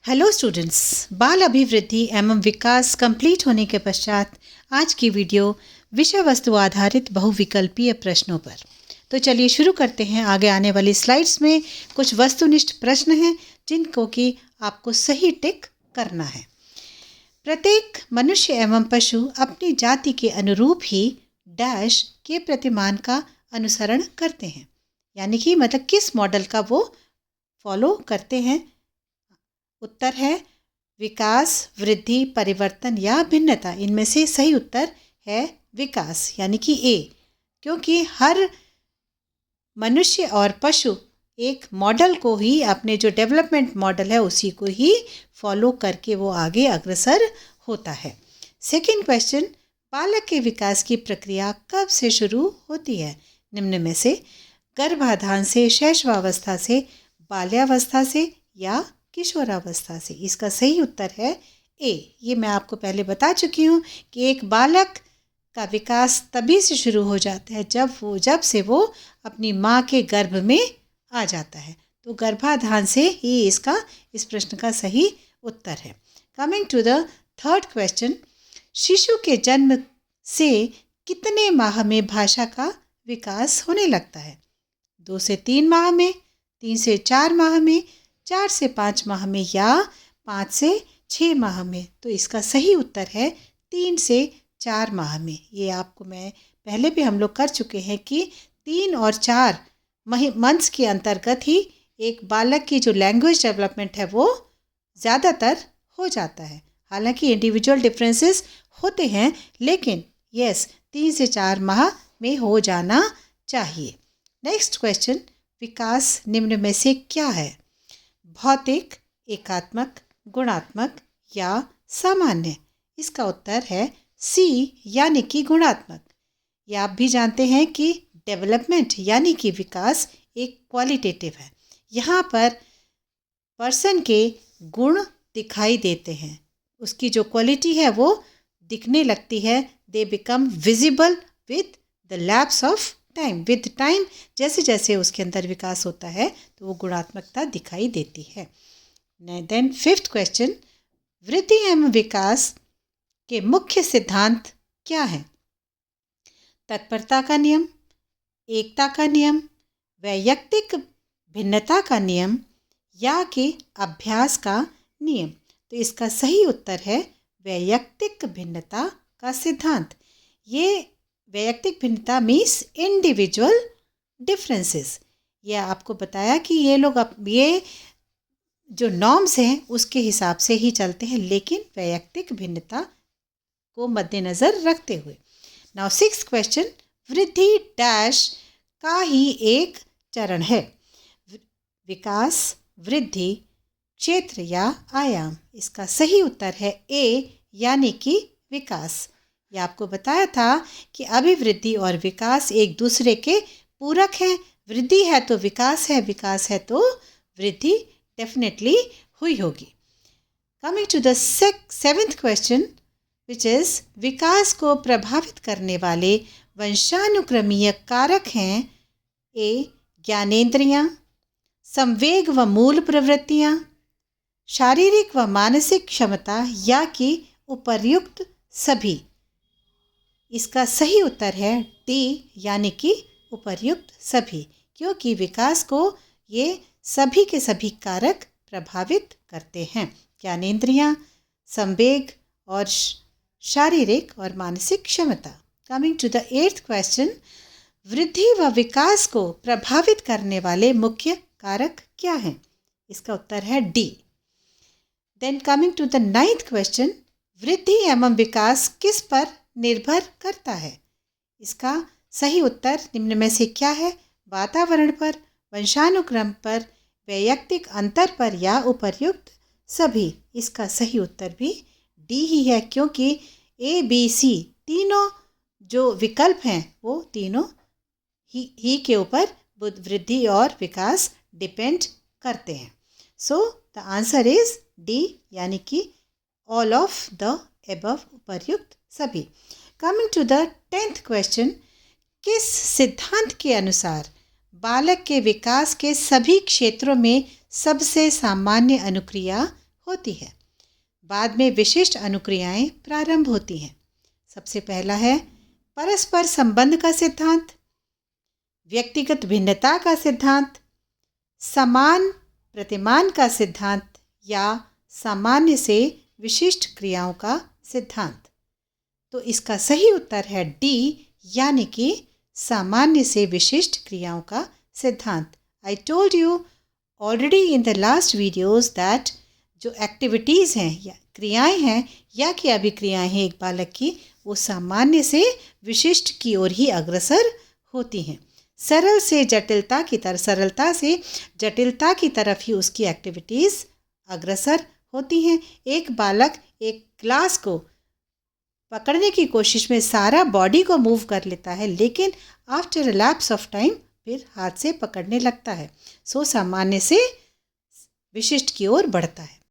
Hello students, बाल अभिवृद्धि एवं विकास कंप्लीट होने के पश्चात आज की वीडियो विषय वस्तु आधारित बहुविकल्पीय प्रश्नों पर। तो चलिए शुरू करते हैं। आगे आने वाली स्लाइड्स में कुछ वस्तुनिष्ठ प्रश्न हैं जिनको कि आपको सही टिक करना है। प्रत्येक मनुष्य एवं पशु अपनी जाति के अनुरूप ही डैश के प्रतिमान का अनुसरण करते हैं, यानी कि मतलब किस मॉडल का वो फॉलो करते हैं। उत्तर है विकास, वृद्धि, परिवर्तन या भिन्नता। इनमें से सही उत्तर है विकास, यानी कि ए, क्योंकि हर मनुष्य और पशु एक मॉडल को ही, अपने जो डेवलपमेंट मॉडल है उसी को ही फॉलो करके वो आगे अग्रसर होता है। सेकंड क्वेश्चन, बालक के विकास की प्रक्रिया कब से शुरू होती है? निम्न में से गर्भाधान से, शैशवावस्था से, बाल्यावस्था से या किशोरावस्था से? इसका सही उत्तर है ए। ये मैं आपको पहले बता चुकी हूँ कि एक बालक का विकास तभी से शुरू हो जाता है जब से वो अपनी माँ के गर्भ में आ जाता है। तो गर्भाधान से ही इसका इस प्रश्न का सही उत्तर है। Coming to the third question, शिशु के जन्म से कितने माह में भाषा का विकास होने लगता है? 2 से 3 माह में, 3 से 4 माह में, 4 से 5 माह में या 5 से 6 माह में? तो इसका सही उत्तर है 3 से 4 माह में। ये आपको मैं पहले भी हम लोग कर चुके हैं कि 3 और 4 मंथ्स के अंतर्गत ही एक बालक की जो लैंग्वेज डेवलपमेंट है वो ज़्यादातर हो जाता है। हालांकि इंडिविजुअल डिफरेंसेस होते हैं, लेकिन यस 3 से 4 माह में हो जाना चाहिए। नेक्स्ट क्वेश्चन, विकास निम्न में से क्या है? भौतिक, एकात्मक, गुणात्मक या सामान्य? इसका उत्तर है सी, यानी कि गुणात्मक। ये आप भी जानते हैं कि डेवलपमेंट यानी कि विकास एक क्वालिटेटिव है। यहाँ पर पर्सन के गुण दिखाई देते हैं, उसकी जो क्वालिटी है वो दिखने लगती है। They become visible with the lapse of time. With time जैसे जैसे उसके अंदर विकास होता है तो वो गुणात्मकता दिखाई देती है। देन फिफ्थ क्वेश्चन, वृद्धि एवं विकास के मुख्य सिद्धांत क्या हैं? तत्परता का नियम, एकता का नियम, वैयक्तिक भिन्नता का नियम या कि अभ्यास का नियम? तो इसका सही उत्तर है वैयक्तिक भिन्नता का सिद्धांत। ये वैयक्तिक भिन्नता मीन्स इंडिविजुअल डिफरेंसेस। ये आपको बताया कि ये लोग ये जो नॉर्म्स हैं उसके हिसाब से ही चलते हैं, लेकिन वैयक्तिक भिन्नता को मद्देनज़र रखते हुए। नाउ सिक्स्थ क्वेश्चन, वृद्धि डैश का ही एक चरण है? विकास, वृद्धि, क्षेत्र या आयाम? इसका सही उत्तर है ए, यानी कि विकास। ये आपको बताया था कि अभिवृद्धि और विकास एक दूसरे के पूरक हैं। वृद्धि है तो विकास है, विकास है तो वृद्धि डेफिनेटली हुई होगी। Coming to the seventh question, which is विकास को प्रभावित करने वाले वंशानुक्रमीय कारक हैं? ए, ज्ञानेंद्रियाँ, संवेग व मूल प्रवृत्तियाँ, शारीरिक व मानसिक क्षमता या कि उपर्युक्त सभी? इसका सही उत्तर है डी, यानी कि उपर्युक्त सभी, क्योंकि विकास को ये सभी के सभी कारक प्रभावित करते हैं। ज्ञानेंद्रियाँ, संवेग और शारीरिक और मानसिक क्षमता। Coming to the eighth question, वृद्धि व विकास को प्रभावित करने वाले मुख्य कारक क्या हैं? इसका उत्तर है D. Then coming to the ninth question, वृद्धि एवं विकास किस पर निर्भर करता है? इसका सही उत्तर निम्न में से क्या है? वातावरण पर, वंशानुक्रम पर, वैयक्तिक अंतर पर या उपर्युक्त सभी? इसका सही उत्तर भी डी ही है, क्योंकि ए, बी, सी तीनों जो विकल्प हैं वो तीनों ही के ऊपर वृद्धि और विकास डिपेंड करते हैं। So the answer is D, यानी कि ऑल ऑफ द एबव, उपर्युक्त सभी। Coming to the 10th question, किस सिद्धांत के अनुसार बालक के विकास के सभी क्षेत्रों में सबसे सामान्य अनुक्रिया होती है। बाद में विशिष्ट अनुक्रियाएं प्रारंभ होती हैं। सबसे पहला है परस्पर संबंध का सिद्धांत, व्यक्तिगत भिन्नता का सिद्धांत, समान प्रतिमान का सिद्धांत या सामान्य से विशिष्ट क्रियाओं का सिद्धांत। तो इसका सही उत्तर है डी, यानी कि सामान्य से विशिष्ट क्रियाओं का सिद्धांत। I told you already in the last videos that जो एक्टिविटीज़ हैं या क्रियाएं हैं या कि अभिक्रियाएं हैं एक बालक की, वो सामान्य से विशिष्ट की ओर ही अग्रसर होती हैं। सरलता से जटिलता की तरफ ही उसकी एक्टिविटीज़ अग्रसर होती हैं। एक बालक एक ग्लास को पकड़ने की कोशिश में सारा बॉडी को मूव कर लेता है, लेकिन after a lapse of time फिर हाथ से पकड़ने लगता है। सो सामान्य से विशिष्ट की ओर बढ़ता है।